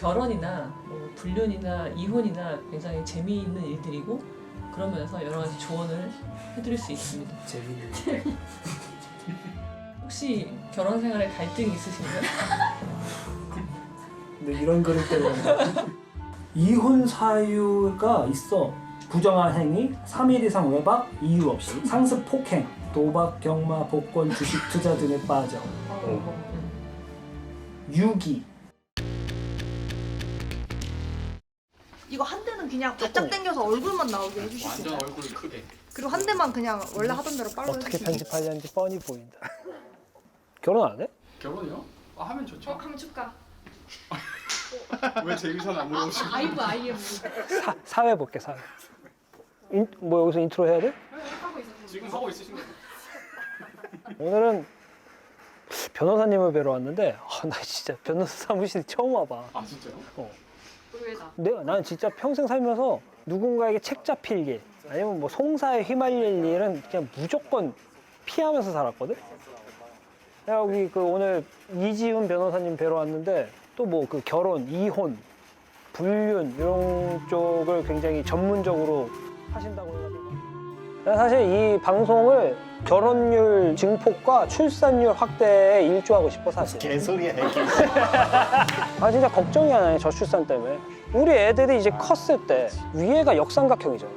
결혼이나 뭐 불륜이나 이혼이나 굉장히 재미있는 일들이고 그런 면에서 여러 가지 조언을 해드릴 수 있습니다. 재밌는. 혹시 결혼 생활에 갈등이 있으신가요? 근데 이런 그릇 때문에 이혼 사유가 있어. 부정한 행위, 3일 이상 외박, 이유 없이, 상습 폭행, 도박, 경마, 복권, 주식 투자 등에 빠져. 유기. 이거 한 대는 그냥 바짝 당겨서 얼굴만 나오게 해주실 수 있나요? 완전 얼굴 크게. 그리고 한 대만 그냥 원래 하던 대로 빨로 어떻게 해주시고. 편집하려는지 뻔히 보인다. 결혼 안 해? 결혼이요? 아 하면 좋죠. 강축가. 왜 제 의사는 안 물어보시고? 아이브 아이엠. 사회 볼게 사회. 뭐 여기서 인트로 해야 돼? 지금 하고 있으신 거죠? 오늘은 변호사님을 뵈러 왔는데 나 진짜 변호사 사무실 처음 와봐. 아 진짜요? 난 진짜 평생 살면서 누군가에게 책 잡힐 일 아니면 뭐 송사에 휘말릴 일은 그냥 무조건 피하면서 살았거든. 여기 그 오늘 이지훈 변호사님 뵈러 왔는데 또 뭐 그 결혼, 이혼, 불륜 이런 쪽을 굉장히 전문적으로 하신다고 해가지고 사실 이 방송을 결혼율 증폭과 출산율 확대에 일조하고 싶어 사실. 개소리야 이게. 아 진짜 걱정이 안 해 저출산 때문에. 우리 애들이 이제 컸을 때 위에가 역삼각형이잖아.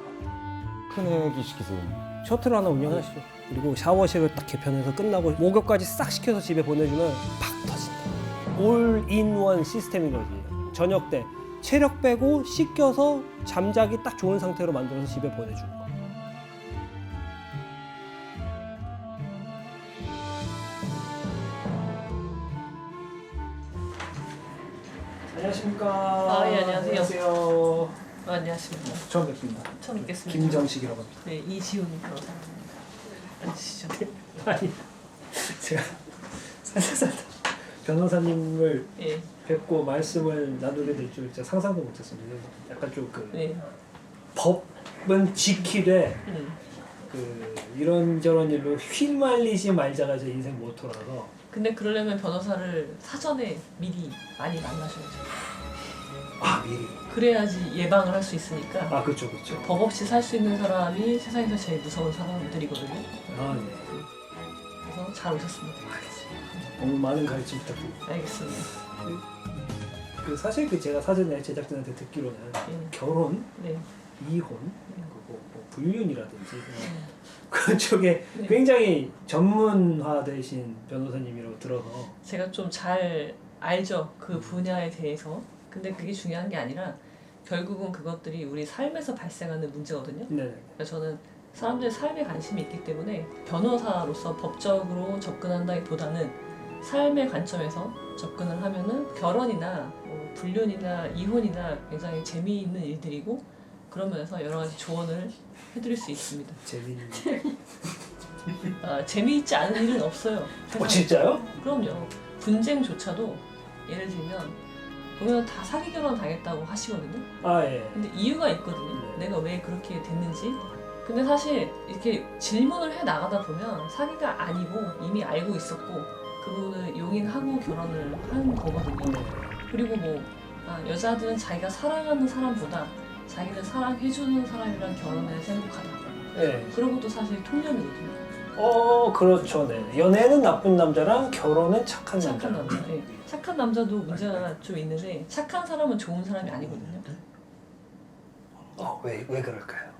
큰애기 시키세요. 셔틀 하나 운영하시죠. 그리고 샤워실을 딱 개편해서 끝나고 목욕까지 싹 시켜서 집에 보내주면 팍 터진다. 올인원 시스템인 거지. 저녁 때 체력 빼고 씻겨서 잠자기 딱 좋은 상태로 만들어서 집에 보내주는 거. 안녕하십니까. 아, 예, 안녕하세요. 안녕하세요. 안녕하십니까. 처음 뵙습니다. 처음 뵙겠습니다. 김정식이라고 합니다. 네, 이지훈 변호사입니다. 앉으시죠. 아니, 제가 살다 변호사님을 예, 뵙고 말씀을 나누게 될 줄 진짜 상상도 못했습니다. 약간 좀 그 네, 법은 지키되 그 이런저런 일로 휘말리지 말자가 제 인생 모토라서. 근데 그러려면 변호사를 사전에 미리 많이 만나셔야죠. 아 미리. 그래야지 예방을 할 수 있으니까. 아 그렇죠 그렇죠. 법 없이 살 수 있는 사람이 세상에서 제일 무서운 사람들이거든요. 아 네. 그래서 잘 오셨습니다. 너무 많은 가르침 부탁드립니다. 알겠습니다. 그 사실 그 제가 사전에 제작진한테 듣기로는 결혼, 네, 이혼, 그리고 뭐 불륜이라든지 그쪽에 굉장히 전문화되신 변호사님이라고 들어서. 제가 좀 잘 알죠. 그 분야에 대해서. 근데 그게 중요한 게 아니라 결국은 그것들이 우리 삶에서 발생하는 문제거든요. 네. 그러니까 저는 사람들의 삶에 관심이 있기 때문에 변호사로서 법적으로 접근한다기보다는 삶의 관점에서 접근을 하면은 결혼이나 뭐 불륜이나 이혼이나 굉장히 재미있는 일들이고 그런 면에서 여러 가지 조언을 해드릴 수 있습니다. 재밌는. 아, 재미있지 않은 일은 없어요. 진짜요? 그럼요. 분쟁조차도 예를 들면 보면 다 사기 결혼 당했다고 하시거든요. 아 예. 근데 이유가 있거든요. 내가 왜 그렇게 됐는지. 근데 사실 이렇게 질문을 해 나가다 보면 사기가 아니고 이미 알고 있었고 그분을 용인하고 결혼을 한 거거든요. 네. 그리고 여자들은 자기가 사랑하는 사람보다 자기를 사랑해주는 사람이랑 결혼해서 행복하다. 네. 그런 것도 사실 통념이거든요. 그렇죠. 네. 연애는 나쁜 남자랑 결혼은 착한 남자. 착한 남자. 예. 착한 남자도 문제가 좀 있는데 착한 사람은 좋은 사람이 아니거든요. 왜 그럴까요?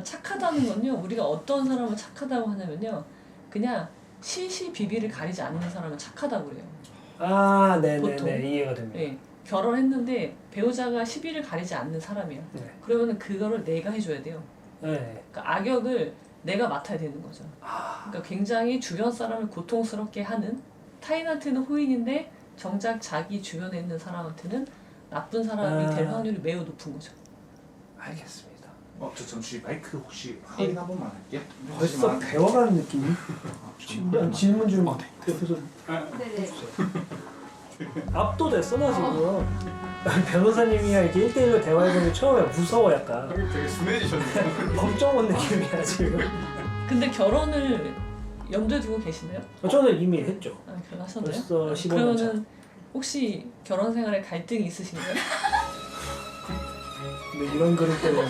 착하다는 건요. 우리가 어떤 사람을 착하다고 하냐면요. 그냥 시시비비를 가리지 않는 사람은 착하다고 그래요. 아, 보통. 네네네. 이해가 됩니다. 예. 결혼했는데 배우자가 시비를 가리지 않는 사람이야. 네. 그러면은 그거를 내가 해줘야 돼요. 네. 그러니까 악역을 내가 맡아야 되는 거죠. 그러니까 굉장히 주변 사람을 고통스럽게 하는, 타인한테는 호인인데 정작 자기 주변에 있는 사람한테는 나쁜 사람이 될 확률이 매우 높은 거죠. 알겠습니다. 저 잠시 마이크 혹시 확인 한 번만 할게요. 벌써 배워가는 느낌이? 질문 좀 옆에서 네네. 압도됐어 나 지금. 변호사님이랑 이렇게 1대1로 대화해보는 게 처음에 무서워 약간. 되게 순해지셨네요. 법정원 느낌이야 지금. 근데 결혼을 염두에 두고 계시나요? 저는 이미 했죠. 결혼하셨나요? 벌써 15년 차. 그러면은 혹시 결혼 생활에 갈등이 있으신가요? 근데 이런 그릇 때문에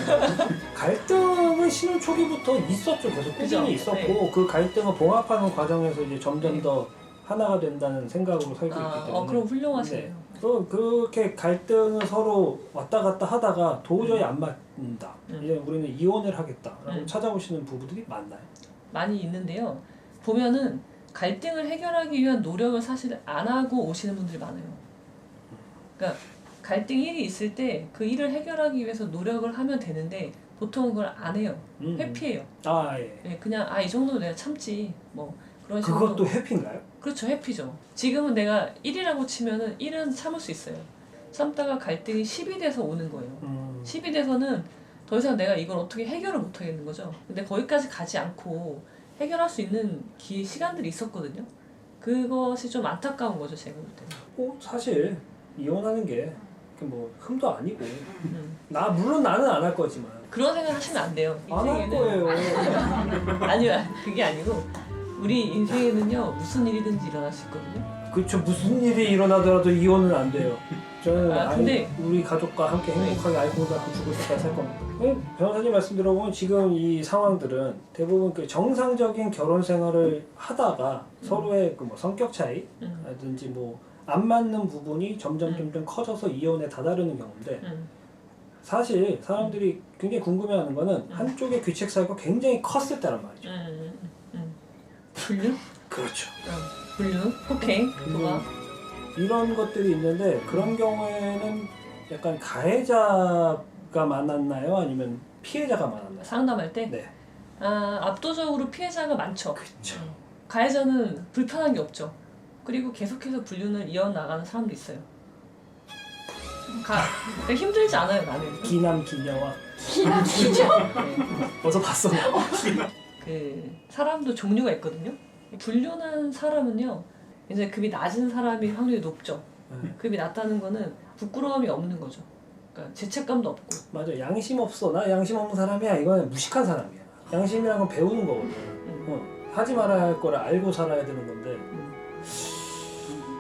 갈등은 신혼 초기부터 있었죠. 계속 꾸준히 그죠? 있었고 그 갈등을 봉합하는 과정에서 이제 점점 더 하나가 된다는 생각으로 살고 있기 때문에. 그럼 훌륭하시네요. 네. 그렇게 갈등을 서로 왔다 갔다 하다가 도저히 안 맞는다. 이제 우리는 이혼을 하겠다라고 찾아오시는 부부들이 많나요? 많이 있는데요. 보면은 갈등을 해결하기 위한 노력을 사실 안 하고 오시는 분들이 많아요. 그러니까 갈등 일이 있을 때 그 일을 해결하기 위해서 노력을 하면 되는데 보통 그걸 안 해요. 회피해요. 아 예. 예, 그냥 이 정도는 내가 참지 뭐 그런 식으로. 그것도 회피인가요? 그렇죠. 회피죠. 지금은 내가 1이라고 치면은 1은 참을 수 있어요. 참다가 갈등이 10이 돼서 오는 거예요. 10이 돼서는 더 이상 내가 이걸 어떻게 해결을 못 하겠는 거죠. 근데 거기까지 가지 않고 해결할 수 있는 시간들이 있었거든요. 그것이 좀 안타까운 거죠, 제가 볼 때는. 사실 이혼하는 게 뭐 흠도 아니고 물론 나는 안 할 거지만 그런 생각 하시면 안 돼요. 안 할 거예요. 아니요, 그게 아니고 우리 인생에는요 무슨 일이든지 일어날 수 있거든요. 그렇죠. 무슨 일이 일어나더라도 이혼은 안 돼요. 저는 근데 우리 가족과 함께 행복하게 아이콘 갖고 죽을 때까지 살 겁니다. 변호사님 말씀 들어보면 지금 이 상황들은 대부분 그 정상적인 결혼 생활을 하다가 서로의 그 뭐 성격 차이라든지 뭐 안 맞는 부분이 점점 커져서 이혼에 다다르는 경우인데 사실 사람들이 굉장히 궁금해하는 거는 한쪽의 귀책 사유가 굉장히 컸을 때란 말이죠. 불륜? 그렇죠. 불륜? 폭행? 도박? 이런 것들이 있는데 그런 경우에는 약간 가해자가 많았나요? 아니면 피해자가 많았나요? 상담할 때? 네. 압도적으로 피해자가 많죠. 그렇죠. 가해자는 불편한 게 없죠. 그리고 계속해서 불륜을 이어나가는 사람도 있어요. 그러니까 힘들지 않아요, 나는. 기남 기녀와 기남기죠. 어서 봤어. 그 사람도 종류가 있거든요. 불륜한 사람은요, 이제 급이 낮은 사람이 확률이 높죠. 급이 낮다는 거는 부끄러움이 없는 거죠. 그러니까 죄책감도 없고. 맞아. 양심 없어. 나 양심 없는 사람이야. 이건 무식한 사람이야. 양심이란 건 배우는 거거든. 하지 말아야 할 거를 알고 살아야 되는 건데.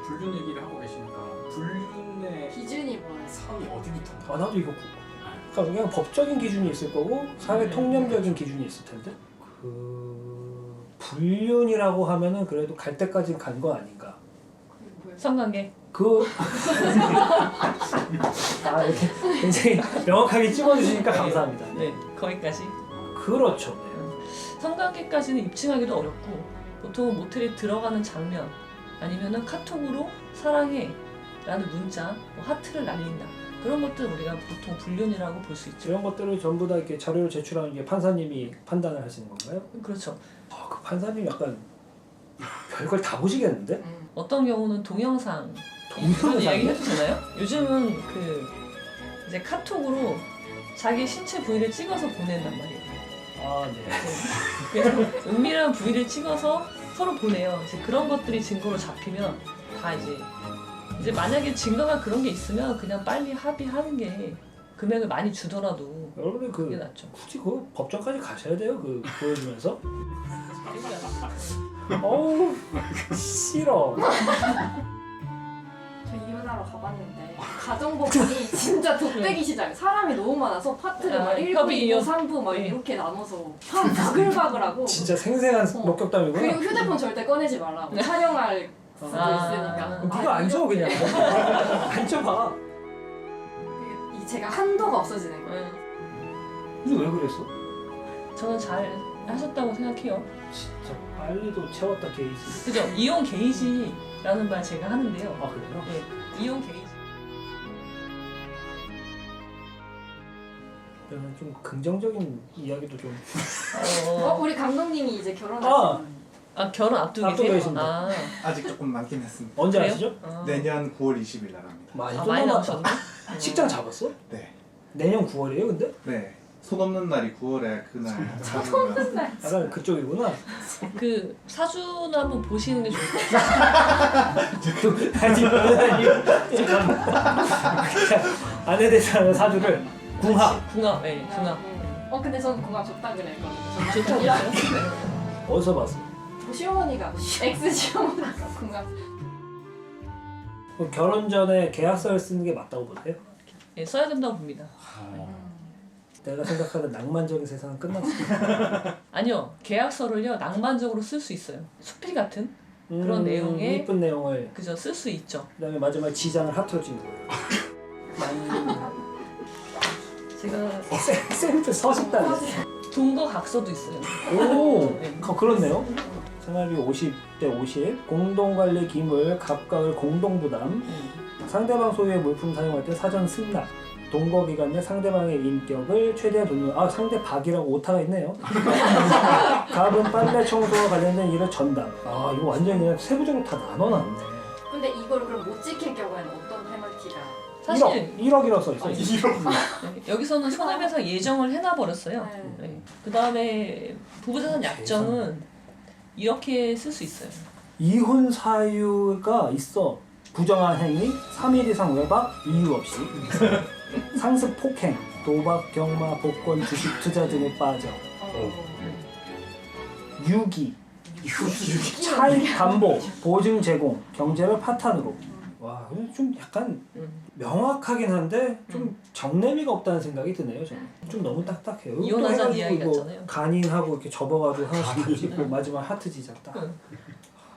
불륜 얘기를 하고 계시니까 불륜의 기준이 뭐예요? 선이 어디부터? 나도 이거 그러니까 그냥 법적인 기준이 있을 거고 사회 통념적인 기준이 있을 텐데 그 불륜이라고 하면은 그래도 갈 때까지는 간 거 아닌가? 성관계. 이렇게 굉장히 명확하게 찍어주시니까 감사합니다. 네, 거기까지. 그렇죠. 네. 성관계까지는 입증하기도 어렵고 보통은 모텔에 들어가는 장면 아니면은 카톡으로 사랑해 라는 문자, 뭐 하트를 날린다. 그런 것들 우리가 보통 불륜이라고 볼 수 있죠. 이런 것들을 전부 다 이렇게 자료를 제출하는 게 판사님이 판단을 하시는 건가요? 그렇죠. 그 판사님 약간 별걸 다 보시겠는데? 어떤 경우는 동영상 이런 이야기 해도 되나요? 요즘은 이제 카톡으로 자기 신체 부위를 찍어서 보낸단 말이에요. 네. 그래서 은밀한 부위를 찍어서 서로 보내요. 이제 그런 것들이 증거로 잡히면 다 이제 만약에 증거가 그런 게 있으면 그냥 빨리 합의하는 게 금액을 많이 주더라도 여러분들 그게 낫죠. 굳이 법정까지 가셔야 돼요. 보여주면서. 어우 싫어. 저 이혼하러 가봤는데 가정법원이 진짜 돗대기 시장 사람이 너무 많아서 파트를 막 1부, 협의 2부, 이혼. 3부 막 네. 이렇게 나눠서 막 바글바글하고 진짜 생생한 목격담이구나. 그리고 휴대폰 절대 꺼내지 말라고 촬영할 수도 있으니까 네가 앉아 그냥. 앉아봐. 제가 한도가 없어지는 거예요. 근데 왜 그랬어? 저는 잘 하셨다고 생각해요. 진짜 빨리도 채웠다 게이지. 그죠? 이혼 게이지라는 말 제가 하는데요. 아 그래요? 네, 이혼 게이지. 저는 좀 긍정적인 이야기도 좀. 우리 감독님이 이제 결혼하신 결혼 앞두고 앞두고 계세요? 계십니다. 아직 조금 남긴 했습니다. 언제 그래요? 하시죠? 내년 9월 20일 나갑니다. 많이 많이 남았다. 나오셨네. 식장 잡았어? 네. 내년 9월이에요, 근데? 네. 손 없는 날이 9월에 그날. 손 없는 날. 약간 그쪽이구나. 그 사주나 한번 보시는 게 좋을 것 같아요. 아내 대사는 사주를 궁합. 궁합, 네, 궁합. 근데 저는 궁합 좋다 그랬거든요. 좋다고 했어요? 어디서 봤어? 시어머니가 엑스 시어머니가 궁합 그럼 결혼 전에 계약서를 쓰는 게 맞다고 보세요? 예, 써야 된다고 봅니다. 내가 생각하는 낭만적인 세상은 끝났어. 아니요, 계약서를요 낭만적으로 쓸 수 있어요. 수필 같은 그런 내용의 이쁜 내용을 그저 쓸 수 있죠. 그다음에 마지막에 지장을 하트로 찍는 거예요. 제가 샘플 서식단. 동거각서도 있어요. 오, 네. 그렇네요. 생활비 50대 50, 공동관리 기물 각각을 공동부담, 상대방 소유의 물품 사용할 때 사전 승낙, 동거 기간 내 상대방의 인격을 최대한 돕는 상대 박이라고 오타가 있네요. 갑은 빨래 청소와 관련된 일을 전담. 이거 완전히 그냥 세부적으로 다 나눠놨네. 근데 이걸 그럼 못 지킬 경우에는 어떤 페널티가? 사실 1억이라고 써있어. 네, 여기서는 손해배상 예정을 해놔버렸어요. 네. 그 다음에 부부자산 약정은 이렇게 쓸 수 있어요. 이혼 사유가 있어. 부정한 행위, 3일 이상 외박, 이유 없이. 상습 폭행, 도박, 경마, 복권, 주식 투자 등에 빠져. 유기, 차익 담보, 보증 제공, 경제를 파탄으로. 와, 좀 약간 명확하긴 한데 좀 정내미가 없다는 생각이 드네요. 저는 좀 너무 딱딱해요. 이혼하자는 또 이야기 해가지고 같잖아요. 간인하고 이렇게 접어가지고 하나씩 찍고 마지막 하트 지작 딱.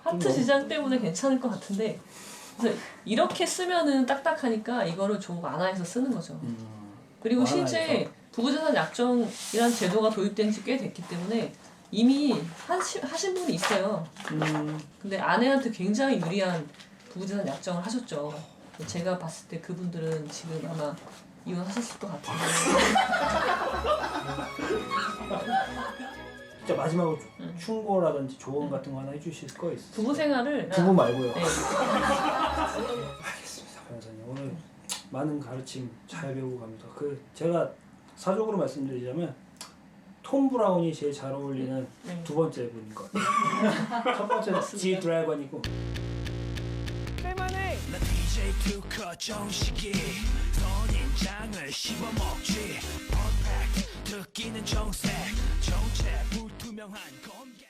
하트 지장 때문에 괜찮을 것 같은데 그래서 이렇게 쓰면은 딱딱하니까 이거를 좀 완화해서 쓰는 거죠. 그리고 실제 완화해서. 부부자산 약정이라는 제도가 도입된 지 꽤 됐기 때문에 이미 하신 분이 있어요. 근데 아내한테 굉장히 유리한 부부자산 약정을 하셨죠. 제가 봤을 때 그분들은 지금 아마 이혼하셨을 것 같은데. 진짜 마지막으로 충고라든지 조언 같은 거 하나 해주실 거 있어요? 부부 생활을 부부 말고요. 네. 알겠습니다, 변호사님. 오늘 많은 가르침 잘 배우고 갑니다. 제가 사적으로 말씀드리자면 톰 브라운이 제일 잘 어울리는 두 번째 분인 것 같아요. 첫 번째는 G 드래곤이고. 나 DJ 투커 정식이 선인장을 씹어먹지 퍼펙트 듣기는 정색 정체 불투명한 검객